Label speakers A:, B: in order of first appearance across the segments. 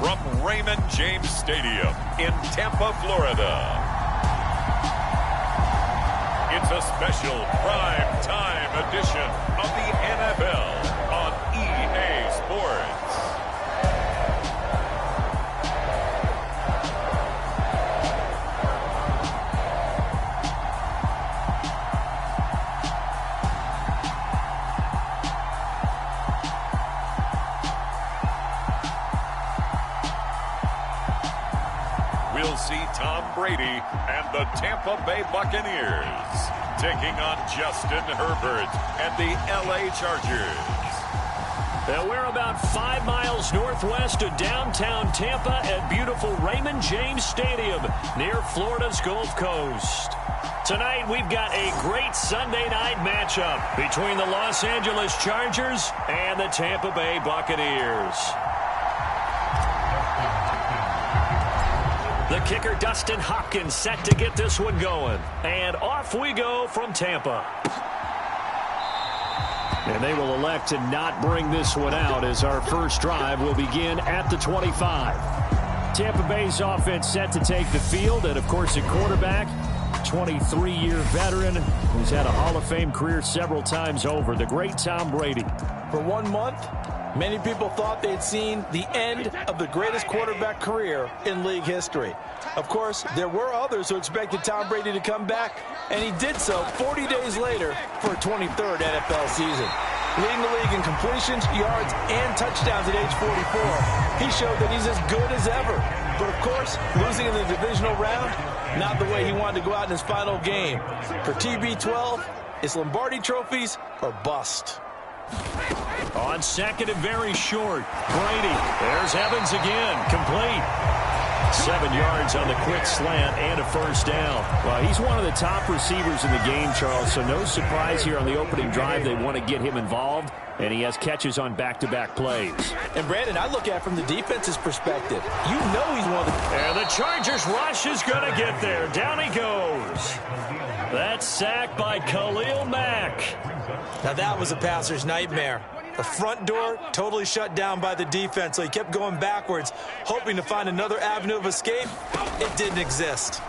A: from Raymond James Stadium in Tampa, Florida. It's a special prime time edition of the NFL on EA Sports. We'll see Tom Brady and the Tampa Bay Buccaneers taking on Justin Herbert and the LA Chargers.
B: We're about 5 miles northwest of downtown Tampa at beautiful Raymond James Stadium near Florida's Gulf Coast. Tonight we've got a great Sunday night matchup between the Los Angeles Chargers and the Tampa Bay Buccaneers. The kicker, Dustin Hopkins, set to get this one going. And off we go from Tampa. And they will elect to not bring this one out as our first drive will begin at the 25. Tampa Bay's offense set to take the field. And, of course, at quarterback, 23-year veteran who's had a Hall of Fame career several times over, the great Tom Brady.
C: For 1 month, many people thought they'd seen the end of the greatest quarterback career in league history. Of course, there were others who expected Tom Brady to come back, and he did so 40 days later for a 23rd NFL season. Leading the league in completions, yards, and touchdowns at age 44, he showed that he's as good as ever. But, of course, losing in the divisional round, not the way he wanted to go out in his final game. For TB12, it's Lombardi trophies or bust.
B: On second and very short, Brady. There's Evans again, complete. 7 yards on the quick slant and a first down. Well, he's one of the top receivers in the game, Charles, so no surprise here on the opening drive. They want to get him involved, and he has catches on back-to-back plays.
C: And, Brandon, I look at it from the defense's perspective. You know he's one of the...
B: And the Chargers rush is going to get there. Down he goes. That's sacked by Khalil Mack.
C: Now that was a passer's nightmare. The front door totally shut down by the defense, so he kept going backwards, hoping to find another avenue of escape. It didn't exist.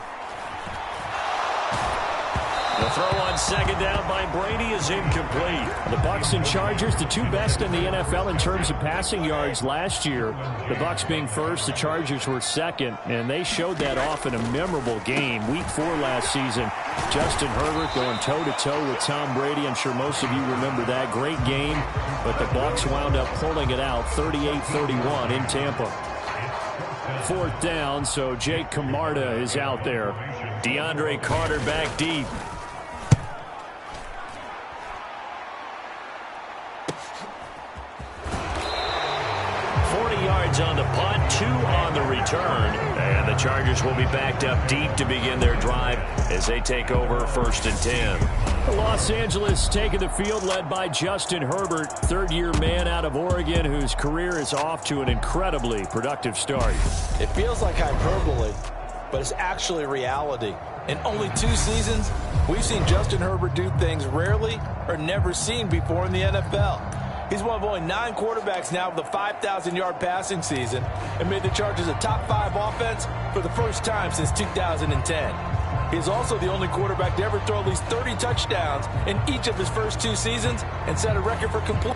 B: The throw on second down by Brady is incomplete. The Bucs and Chargers, the two best in the NFL in terms of passing yards last year. The Bucs being first, the Chargers were second, and they showed that off in a memorable game. Week 4 last season, Justin Herbert going toe-to-toe with Tom Brady. I'm sure most of you remember that. Great game, but the Bucs wound up pulling it out 38-31 in Tampa. 4th down, so Jake Camarda is out there. DeAndre Carter back deep. 40 yards on the punt, 2 on the return. And the Chargers will be backed up deep to begin their drive as they take over 1st and 10. The Los Angeles taking the field led by Justin Herbert, 3rd-year man out of Oregon whose career is off to an incredibly productive start.
C: It feels like hyperbole, but it's actually reality. In only 2 seasons, we've seen Justin Herbert do things rarely or never seen before in the NFL. He's one of only 9 quarterbacks now with a 5,000-yard passing season and made the Chargers a top 5 offense for the first time since 2010. He is also the only quarterback to ever throw at least 30 touchdowns in each of his first 2 seasons and set a record for complete.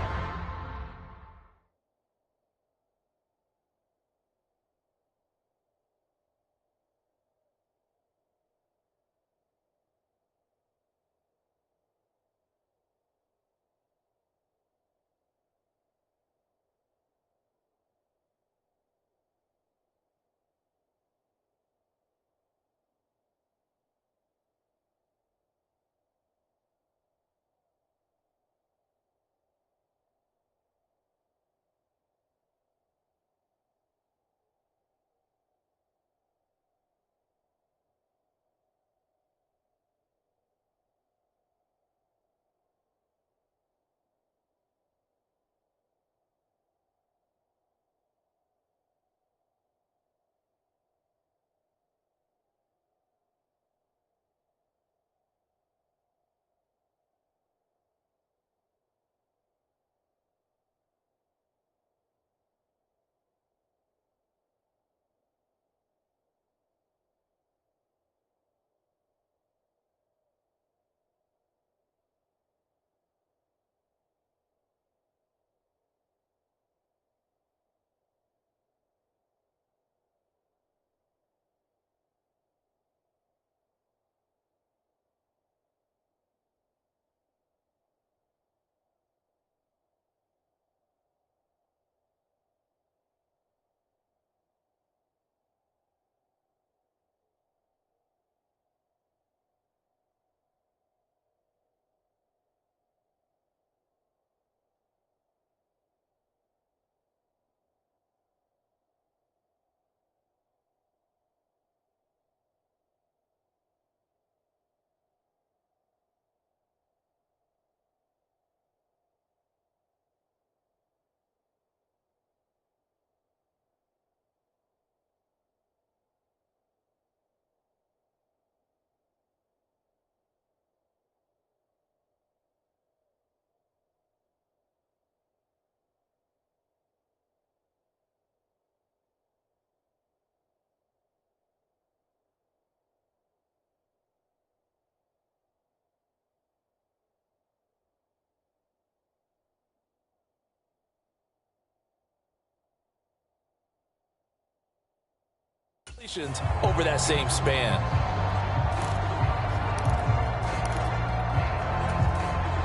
C: over that same span.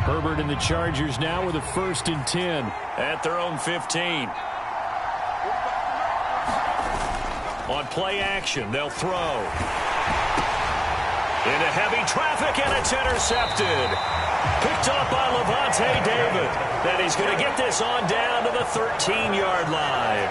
B: Herbert and the Chargers now with a 1st and 10 at their own 15. On play action, they'll throw. Into heavy traffic, and it's intercepted. Picked up by Levante David. And he's going to get this on down to the 13-yard line.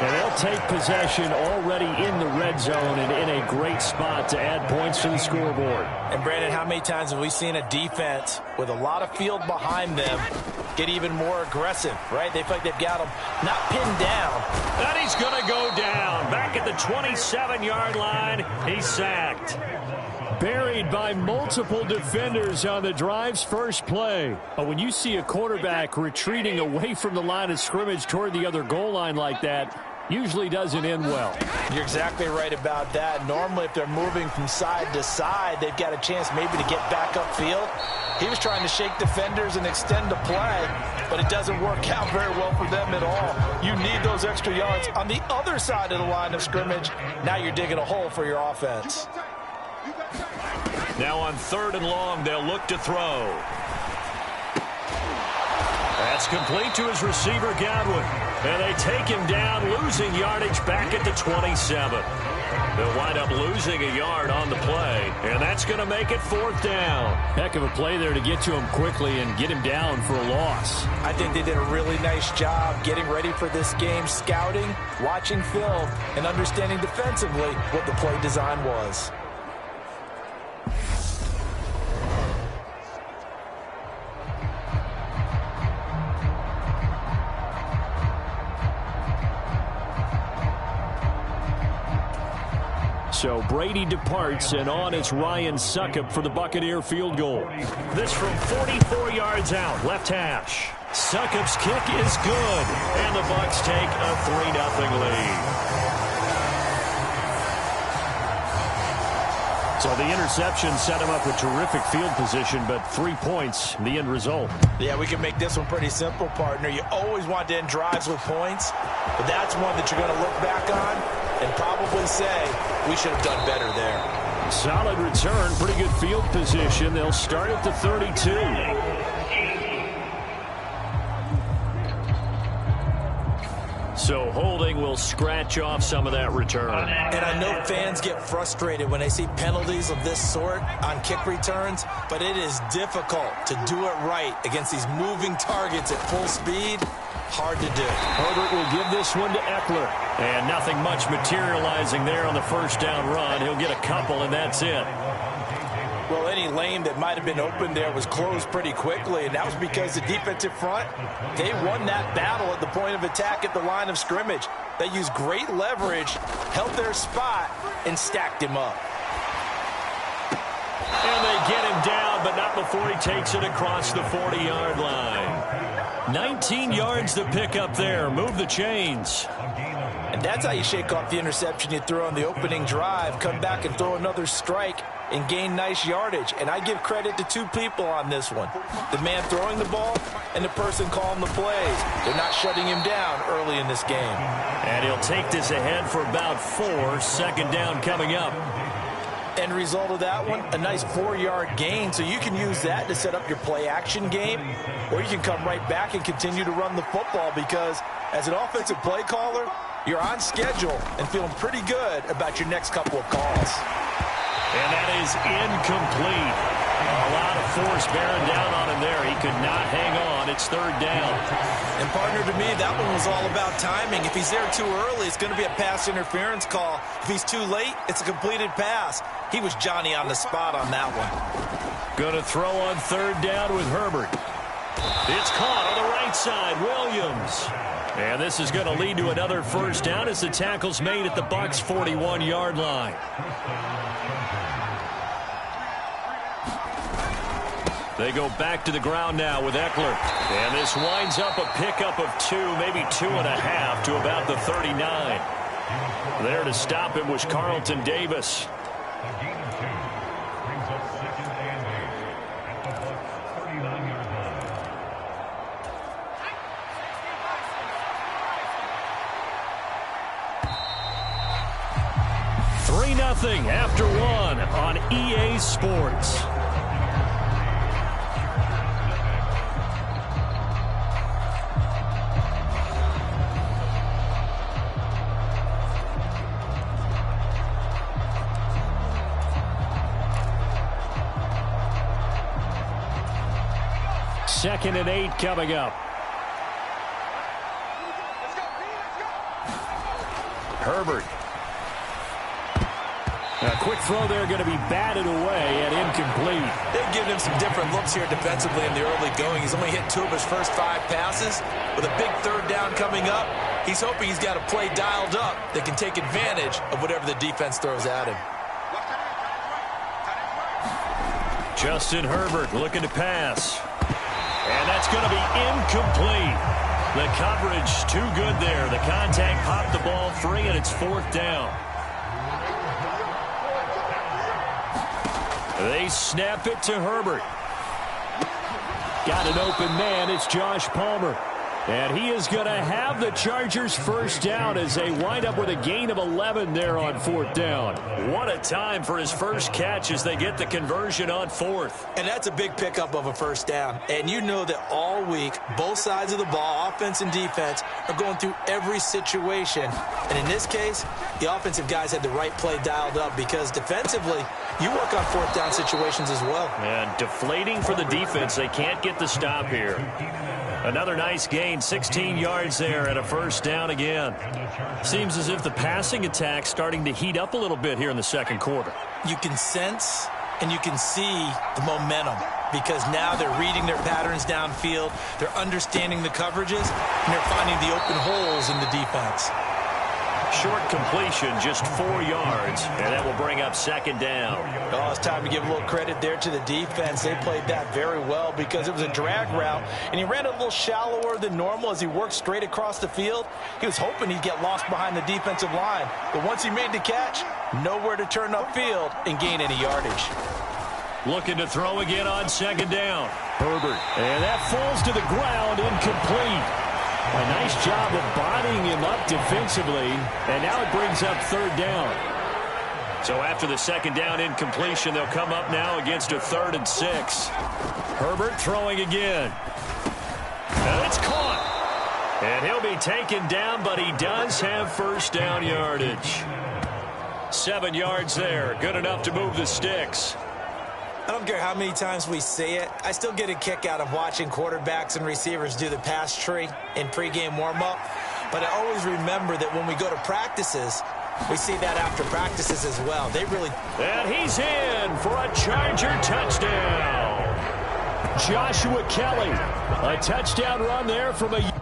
B: And they'll take possession already in the red zone and in a great spot to add points to the scoreboard.
C: And, Brandon, how many times have we seen a defense with a lot of field behind them get even more aggressive, right? They feel like they've got them not pinned down.
B: And he's going to go down. Back at the 27-yard line, he's sacked. Buried by multiple defenders on the drive's first play. But when you see a quarterback retreating away from the line of scrimmage toward the other goal line like that, usually doesn't end well.
C: You're exactly right about that. Normally, if they're moving from side to side, they've got a chance maybe to get back upfield. He was trying to shake defenders and extend the play, but it doesn't work out very well for them at all. You need those extra yards on the other side of the line of scrimmage. Now you're digging a hole for your offense.
B: Now on 3rd and long, they'll look to throw. That's complete to his receiver, Godwin. And they take him down, losing yardage back at the 27. They'll wind up losing a yard on the play, and that's going to make it 4th down. Heck of a play there to get to him quickly and get him down for a loss.
C: I think they did a really nice job getting ready for this game, scouting, watching film, and understanding defensively what the play design was.
B: So Brady departs, and on is Ryan Succop for the Buccaneer field goal. This from 44 yards out, left hash. Succop's kick is good, and the Bucs take a 3-0 lead. So the interception set him up with terrific field position, but 3 points, the end result.
C: Yeah, we can make this one pretty simple, partner. You always want to end drives with points, but that's one that you're going to look back on and probably say, we should have done better there.
B: Solid return, pretty good field position. They'll start at the 32. So holding will scratch off some of that return.
C: And I know fans get frustrated when they see penalties of this sort on kick returns, but it is difficult to do it right against these moving targets at full speed. Hard to do.
B: Herbert will give this one to Eckler. And nothing much materializing there on the 1st down run. He'll get a couple, and that's it.
C: Well, any lane that might have been open there was closed pretty quickly, and that was because the defensive front, they won that battle at the point of attack at the line of scrimmage. They used great leverage, held their spot, and stacked him up.
B: And they get him down, but not before he takes it across the 40-yard line. 19 yards to pick up there. Move the chains.
C: And that's how you shake off the interception you throw on the opening drive. Come back and throw another strike and gain nice yardage. And I give credit to 2 people on this one. The man throwing the ball and the person calling the plays. They're not shutting him down early in this game.
B: And he'll take this ahead for about 4. 2nd down coming up.
C: End result of that one, a nice 4-yard gain. So you can use that to set up your play-action game, or you can come right back and continue to run the football because as an offensive play caller, you're on schedule and feeling pretty good about your next couple of calls.
B: And that is incomplete. A lot of force bearing down on him there. He could not hang on. It's 3rd down.
C: And, partner, to me, that one was all about timing. If he's there too early, it's going to be a pass interference call. If he's too late, it's a completed pass. He was Johnny on the spot on that one.
B: Going to throw on 3rd down with Herbert. It's caught on the right side. Williams. And this is going to lead to another 1st down as the tackle's made at the Bucs' 41-yard line. They go back to the ground now with Eckler. And this winds up a pickup of 2, maybe 2.5 to about the 39. There to stop him was Carlton Davis. 3-0 after one on EA Sports. Second and 8 coming up. Herbert. A quick throw there, going to be batted away and incomplete.
C: They've given him some different looks here defensively in the early going. He's only hit 2 of his first 5 passes. With a big third down coming up, he's hoping he's got a play dialed up that can take advantage of whatever the defense throws at him.
B: Justin Herbert looking to pass. And that's going to be incomplete. The coverage too good there. The contact popped the ball free, and it's 4th down. They snap it to Herbert. Got an open man. It's Josh Palmer. And he is going to have the Chargers first down as they wind up with a gain of 11 there on 4th down. What a time for his first catch as they get the conversion on 4th.
C: And that's a big pickup of a first down. And you know that all week, both sides of the ball, offense and defense, are going through every situation. And in this case, the offensive guys had the right play dialed up because defensively, you work on 4th down situations as well.
B: And deflating for the defense. They can't get the stop here. Another nice gain, 16 yards there and a first down again. Seems as if the passing attack's starting to heat up a little bit here in the second quarter.
C: You can sense and you can see the momentum because now they're reading their patterns downfield, they're understanding the coverages, and they're finding the open holes in the defense.
B: Short completion, just 4 yards, and that will bring up 2nd down.
C: Oh, it's time to give a little credit there to the defense. They played that very well because it was a drag route, and he ran a little shallower than normal as he worked straight across the field. He was hoping he'd get lost behind the defensive line, but once he made the catch, nowhere to turn upfield and gain any yardage.
B: Looking to throw again on 2nd down. Herbert, and that falls to the ground, incomplete. A nice job of bodying him up defensively, and now it brings up 3rd down. So after the 2nd down incompletion, they'll come up now against a 3rd and 6. Herbert throwing again. And it's caught. And he'll be taken down, but he does have first down yardage. 7 yards there, good enough to move the sticks.
C: I don't care how many times we say it, I still get a kick out of watching quarterbacks and receivers do the pass tree in pregame warm-up. But I always remember that when we go to practices, we see that after practices as well. They really...
B: And he's in for a Charger touchdown. Joshua Kelly, a touchdown run there from a...